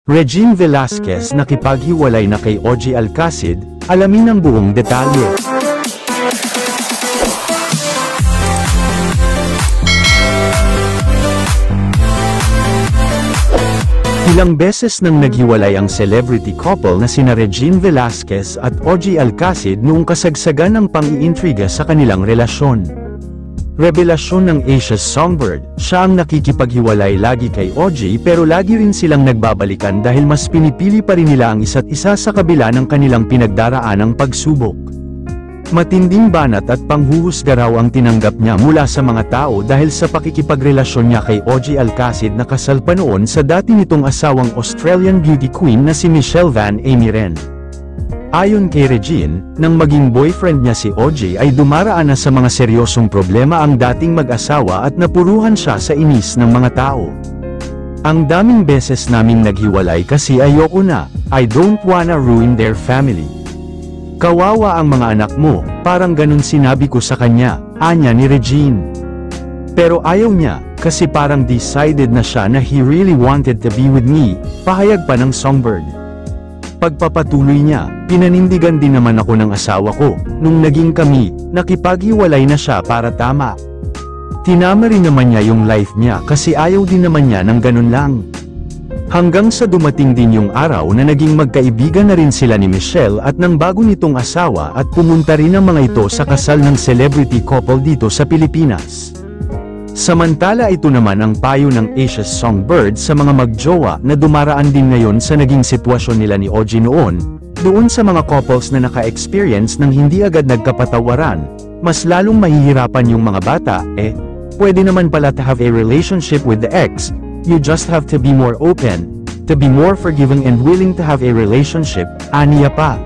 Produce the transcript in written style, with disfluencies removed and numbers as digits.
Regine Velasquez nakipaghiwalay na kay OG Alcacid, alamin ang buong detalye. Ilang beses nang naghiwalay ang celebrity couple na sina Regine Velasquez at OG Alcacid noong kasagsagan ng pang-iintriga sa kanilang relasyon. Revelasyon ng Asia's Songbird, siya ang nakikipaghiwalay lagi kay OG pero lagi rin silang nagbabalikan dahil mas pinipili pa rin nila ang isa't isa sa kabila ng kanilang pinagdaraanang pagsubok. Matinding banat at panghuhusga raw ang tinanggap niya mula sa mga tao dahil sa pakikipagrelasyon niya kay OG Alcacid na kasal pa noon sa dati nitong asawang Australian beauty queen na si Michelle Van Amiren. Ayon kay Regine, nang maging boyfriend niya si OG ay dumaraan na sa mga seryosong problema ang dating mag-asawa at napuruhan siya sa inis ng mga tao. Ang daming beses naming naghiwalay kasi ayoko na, I don't wanna ruin their family. Kawawa ang mga anak mo, parang ganun sinabi ko sa kanya, anya ni Regine. Pero ayaw niya, kasi parang decided na siya na he really wanted to be with me, pahayag pa ng Songbird. Pagpapatuloy niya, pinanindigan din naman ako ng asawa ko, nung naging kami, nakipaghiwalay na siya para tama. Tinama rin naman niya yung life niya kasi ayaw din naman niya ng ganun lang. Hanggang sa dumating din yung araw na naging magkaibigan na rin sila ni Michelle at ng bago nitong asawa at pumunta rin ang mga ito sa kasal ng celebrity couple dito sa Pilipinas. Samantala ito naman ang payo ng Asia's Songbird sa mga magjowa na dumaraan din ngayon sa naging sitwasyon nila ni OG noon, doon sa mga couples na naka-experience ng hindi agad nagkapatawaran, mas lalong mahihirapan yung mga bata, pwede naman pala to have a relationship with the ex, you just have to be more open, to be more forgiving and willing to have a relationship, aniya pa.